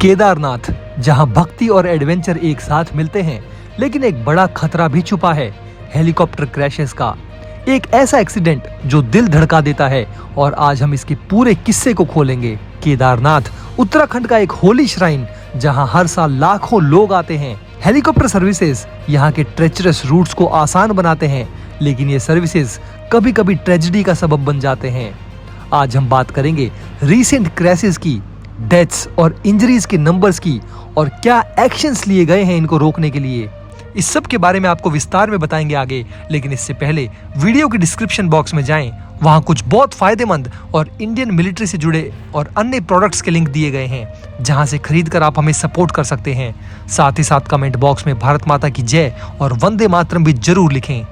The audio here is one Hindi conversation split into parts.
केदारनाथ, जहां भक्ति और एडवेंचर एक साथ मिलते हैं, लेकिन एक बड़ा खतरा भी छुपा है, हेलीकॉप्टर क्रैशेस का। एक ऐसा एक्सीडेंट जो दिल धड़का देता है, और आज हम इसके पूरे किस्से को खोलेंगे। केदारनाथ उत्तराखंड का एक होली श्राइन, जहां हर साल लाखों लोग आते हैं। हेलीकॉप्टर सर्विसेज यहाँ के ट्रेचरस रूट्स को आसान बनाते हैं, लेकिन ये सर्विसेज कभी कभी ट्रेजेडी का सबब बन जाते हैं। आज हम बात करेंगे रीसेंट क्रैशेस की, डेथ्स और इंजरीज के नंबर्स की, और क्या एक्शंस लिए गए हैं इनको रोकने के लिए। इस सब के बारे में आपको विस्तार में बताएंगे आगे, लेकिन इससे पहले वीडियो के डिस्क्रिप्शन बॉक्स में जाएं। वहां कुछ बहुत फायदेमंद और इंडियन मिलिट्री से जुड़े और अन्य प्रोडक्ट्स के लिंक दिए गए हैं, जहां से खरीद कर आप हमें सपोर्ट कर सकते हैं। साथ ही साथ कमेंट बॉक्स में भारत माता की जय और वंदे मातरम भी जरूर लिखें।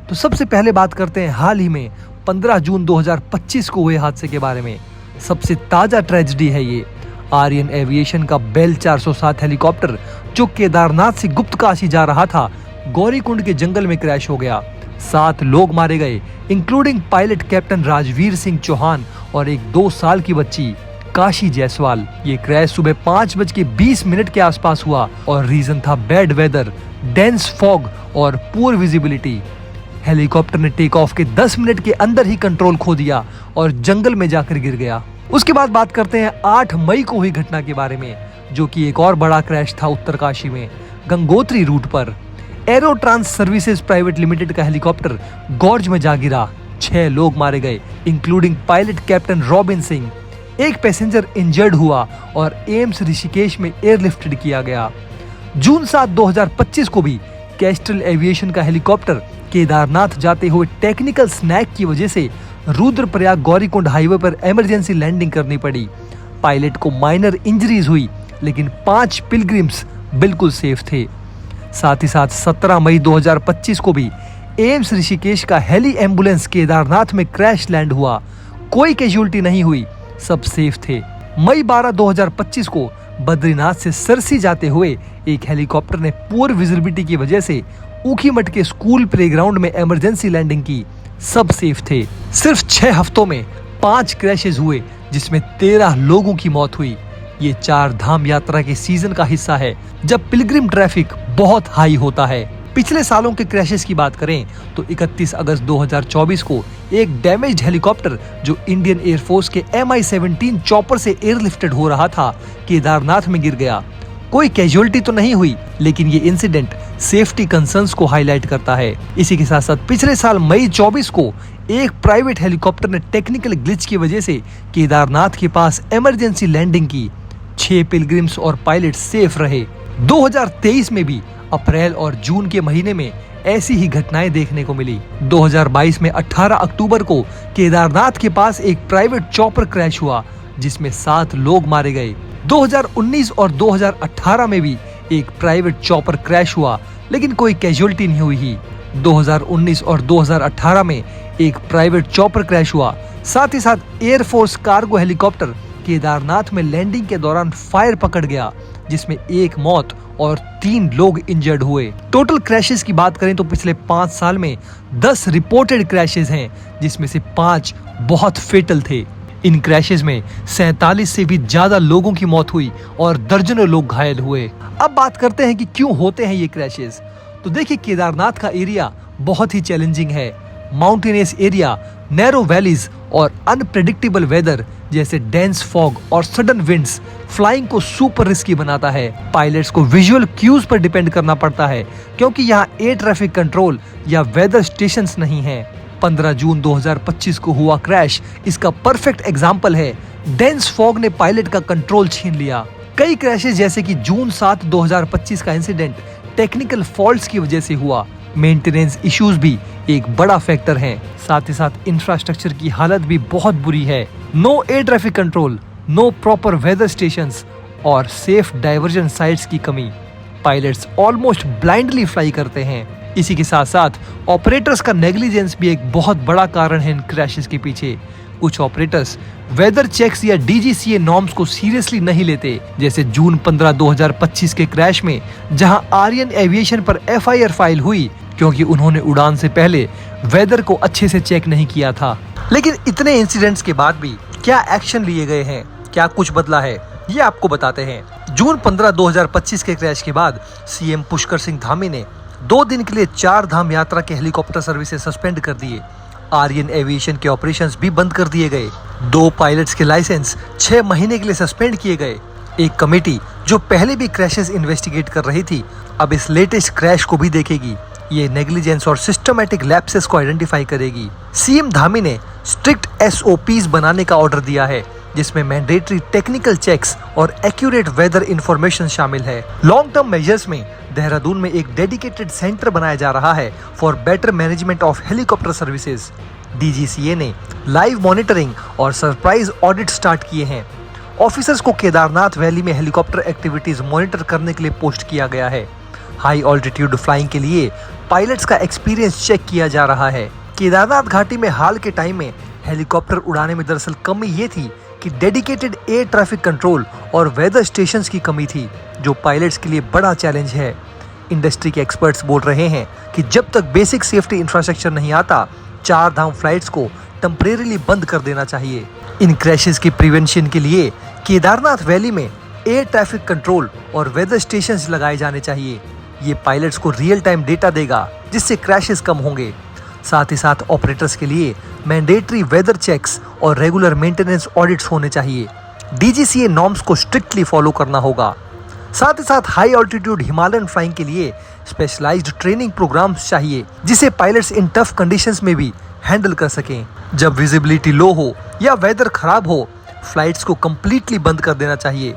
तो सबसे पहले बात करते हैं हाल ही में 15 जून 2025 को हुए हादसे के बारे में। सबसे ताजा ट्रेजेडी है ये। आर्यन एविएशन का बेल 407 हेलीकॉप्टर जो केदारनाथ से गुप्त काशी जा रहा था, गौरीकुंड के जंगल में क्रैश हो गया। 7 लोग मारे गए, including pilot captain Rajveer Singh Chauhan और एक 2 साल की बच्ची काशी जायसवाल। ये क्रैश सुबह 5:20 के आसपास हुआ और रीजन था बैड वेदर, डेंस फॉग और पुअर विजिबिलिटी। हेलीकॉप्टर ने टेक ऑफ के 10 मिनट के अंदर ही कंट्रोल खो दिया और जंगल में जाकर गिर गया। उसके बाद बात करते हैं 8 मई को हुई घटना के बारे में, जो कि एक और बड़ा क्रैश था उत्तरकाशी में, गंगोत्री रूट पर। Aero trans services private limited का हेलीकॉप्टर गॉर्ज में जा गिरा। 6 लोग मारे गए, including pilot captain Robin Singh. एक पैसेंजर इंजर्ड हुआ और एम्स ऋषिकेश में एयरलिफ्टेड किया गया। जून 7, 2025 को भी कैस्ट्रल एविएशन का हेलीकॉप्टर केदारनाथ जाते हुए टेक्निकल स्नैक की वजह से रुद्रप्रयाग गौरीकुंड हाईवे पर इमरजेंसी लैंडिंग करनी पड़ी। पायलट को माइनर इंजरीज हुई, लेकिन 5 पिलग्रिम्स बिल्कुल सेफ थे। साथ ही साथ 17 मई 2025 को भी एम्स ऋषिकेश का हेली एम्बुलेंस केदारनाथ में क्रैश लैंड हुआ। कोई कैजुअल्टी नहीं हुई, सब सेफ थे। मई 12, 2025 को बद्रीनाथ से सरसी जाते हुए एक हेलीकॉप्टर ने पुअर विजिबिलिटी की वजह से ऊखीमठ के स्कूल प्लेग्राउंड में इमरजेंसी लैंडिंग की। सब सेफ थे। सिर्फ 6 हफ्तों में 5 क्रैशेस हुए, जिसमें 13 लोगों की मौत हुई। ये 4 धाम यात्रा के सीजन का हिस्सा है, जब पिलग्रिम ट्रैफिक बहुत हाई होता है। पिछले सालों के क्रैशेस की बात करें तो 31 अगस्त 2024 को एक डैमेज्ड हेलीकॉप्टर जो इंडियन एयरफोर्स के Mi-17 चॉपर से एयरलिफ्टेड हो रहा था, केदारनाथ में गिर गया। कोई कैजुअल्टी तो नहीं हुई, लेकिन ये इंसिडेंट सेफ्टी कंसर्न्स को हाईलाइट करता है। इसी के साथ साथ पिछले साल मई 24 को एक प्राइवेट हेलीकॉप्टर ने टेक्निकल ग्लिच की वजह से केदारनाथ के पास इमरजेंसी लैंडिंग की। 6 पिलग्रिम्स और पायलट सेफ रहे। 2023 में भी अप्रैल और जून के महीने में ऐसी ही घटनाएं देखने को मिली। 2022 में 18 अक्टूबर को केदारनाथ के पास एक प्राइवेट चॉपर क्रैश हुआ, जिसमें 7 लोग मारे गए। 2019 और 2018 में भी एक प्राइवेट चॉपर क्रैश हुआ, लेकिन कोई कैजुअल्टी नहीं हुई। 2019 और 2018 में एक प्राइवेट चॉपर क्रैश हुआ। साथ ही साथ एयरफोर्स कार्गो हेलीकॉप्टर केदारनाथ में लैंडिंग के दौरान फायर पकड़ गया, जिसमें 1 मौत और 3 लोग इंजर्ड हुए। टोटल क्रैशेस की बात करें तो पिछले 5 साल में 10 रिपोर्टेड क्रैशेस हैं, जिसमें से 5 बहुत फेटल थे। इन क्रैशेस में 47 से भी ज्यादा लोगों की मौत हुई और दर्जनों लोग घायल हुए। अब बात करते हैं कि क्यों होते हैं ये क्रैशेस। तो देखिए, केदारनाथ का एरिया बहुत ही चैलेंजिंग है। माउंटेनियस एरिया, नैरो वैलीज और अनप्रेडिक्टेबल वेदर जैसे डेंस फॉग और सडन विंड्स फ्लाइंग को सुपर रिस्की बनाता है। पायलट्स को विजुअल क्यूज पर डिपेंड करना पड़ता है, क्योंकि यहाँ एयर ट्रैफिक कंट्रोल या वेदर स्टेशंस नहीं हैं। 15 जून 2025 को हुआ क्रैश इसका परफेक्ट एग्जाम्पल है। डेंस फॉग ने पायलट का कंट्रोल छीन लिया। कई क्रैशेस जैसे कि जून 7, 2025 का इंसिडेंट टेक्निकल फॉल्ट्स की वजह से हुआ। मेंटेनेंस इश्यूज भी एक बड़ा फैक्टर है। साथ ही साथ इंफ्रास्ट्रक्चर की हालत भी बहुत बुरी है। No air traffic control, no proper weather stations और सेफ डाइवर्जन साइट्स की कमी। पायलट्स ऑलमोस्ट ब्लाइंडली फ्लाई करते हैं। इसी के साथ साथ ऑपरेटर्स का नेग्लिजेंस भी एक बहुत बड़ा कारण है इन क्रैशेस के पीछे। कुछ ऑपरेटर्स वेदर चेक्स या DGCA नॉर्म्स को सीरियसली नहीं लेते, जैसे जून 15, 2025 के क्रैश में, जहां आर्यन एविएशन पर FIR फाइल हुई क्योंकि उन्होंने उड़ान से पहले वेदर को अच्छे से चेक नहीं किया था। लेकिन इतने इंसिडेंट्स के बाद भी क्या एक्शन लिए गए हैं, क्या कुछ बदला है? ये आपको बताते हैं। जून 15, 2025 के क्रैश के बाद सीएम पुष्कर सिंह धामी ने 2 दिन के लिए 4 धाम यात्रा के हेलीकॉप्टर सर्विसेज सस्पेंड कर दिए। आर्यन एविएशन के ऑपरेशंस भी बंद कर दिए गए। 2 पायलट्स के लाइसेंस 6 महीने के लिए सस्पेंड किए गए। एक कमेटी जो पहले भी क्रैशेस इन्वेस्टिगेट कर रही थी, अब इस लेटेस्ट क्रैश को भी देखेगी। ये नेग्लिजेंस और सिस्टमैटिक लैप्सेस को आइडेंटिफाई करेगी। सीएम धामी ने स्ट्रिक्ट एसओपीज बनाने का ऑर्डर दिया है, जिसमें मैंडेटरी टेक्निकल चेक्स और एक्यूरेट वेदर इंफॉर्मेशन शामिल है। लॉन्ग टर्म मेजर्स में देहरादून में एक डेडिकेटेड सेंटर बनाया जा रहा है for better management of helicopter services. DGCA ने लाइव मॉनिटरिंग और सरप्राइज ऑडिट स्टार्ट किए हैं। ऑफिसर्स को केदारनाथ वैली में हेलीकॉप्टर एक्टिविटीज मॉनिटर करने के लिए पोस्ट किया गया है। हाई ऑल्टीट्यूड फ्लाइंग के लिए पायलट्स का एक्सपीरियंस चेक किया जा रहा है। केदारनाथ घाटी में हाल के टाइम में हेलीकॉप्टर उड़ाने में दरअसल कमी ये थी कि डेडिकेटेड एयर ट्रैफिक कंट्रोल और वेदर स्टेशंस की कमी थी, जो पायलट्स के लिए बड़ा चैलेंज है। इंडस्ट्री के एक्सपर्ट्स बोल रहे हैं कि जब तक बेसिक सेफ्टी इंफ्रास्ट्रक्चर नहीं आता, 4 धाम फ्लाइट्स को टेम्परेरीली बंद कर देना चाहिए। इन क्रैशेस की प्रिवेंशन के लिए केदारनाथ वैली में एयर ट्रैफिक कंट्रोल और वेदर स्टेशंस लगाए जाने चाहिए। ये पायलट्स को रियल टाइम डेटा देगा, जिससे क्रैशेस कम होंगे। साथ ही साथ ऑपरेटर्स के लिए मैंडेटरी वेदर चेक्स और रेगुलर मेंटेनेंस ऑडिट्स होने चाहिए। डीजीसीए नॉर्म्स को स्ट्रिक्टली फॉलो करना होगा। साथ ही साथ हाई ऑल्टीट्यूड हिमालयन फ्लाइंग के लिए स्पेशलाइज्ड ट्रेनिंग प्रोग्राम्स चाहिए, जिसे पायलट्स इन टफ कंडीशंस में भी हैंडल कर सकें। जब विजिबिलिटी लो हो या वेदर खराब हो, फ्लाइट्स को कंप्लीटली बंद कर देना चाहिए।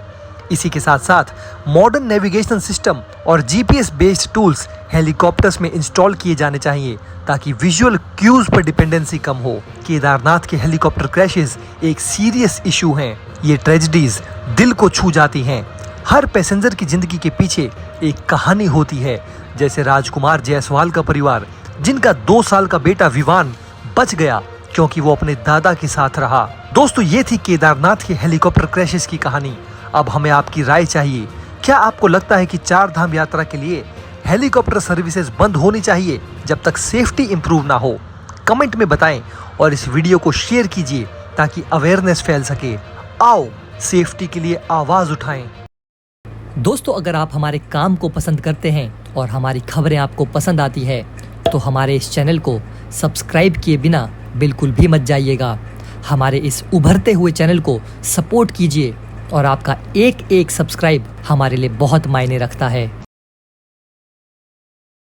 इसी के साथ साथ मॉडर्न नेविगेशन सिस्टम और जीपीएस बेस्ड टूल्स हेलीकॉप्टर्स में इंस्टॉल किए जाने चाहिए, ताकि विजुअल क्यूज पर डिपेंडेंसी कम हो। केदारनाथ के हेलीकॉप्टर क्रैशेस एक सीरियस इशू हैं। ये ट्रेजेडीज दिल को छू जाती हैं। हर पैसेंजर की जिंदगी के पीछे एक कहानी होती है, जैसे राजकुमार जायसवाल का परिवार, जिनका 2 साल का बेटा विवान बच गया क्योंकि वो अपने दादा के साथ रहा। दोस्तों, ये थी केदारनाथ के हेलीकॉप्टर क्रैशेस की कहानी। अब हमें आपकी राय चाहिए। क्या आपको लगता है कि 4 धाम यात्रा के लिए हेलीकॉप्टर सर्विसेज बंद होनी चाहिए जब तक सेफ्टी इंप्रूव ना हो? कमेंट में बताएं और इस वीडियो को शेयर कीजिए ताकि अवेयरनेस फैल सके। आओ सेफ्टी के लिए आवाज उठाएं। दोस्तों, अगर आप हमारे काम को पसंद करते हैं और हमारी खबरें आपको पसंद आती है, तो हमारे इस चैनल को सब्सक्राइब किए बिना बिल्कुल भी मत जाइएगा। हमारे इस उभरते हुए चैनल को सपोर्ट कीजिए और आपका एक सब्सक्राइब हमारे लिए बहुत मायने रखता है।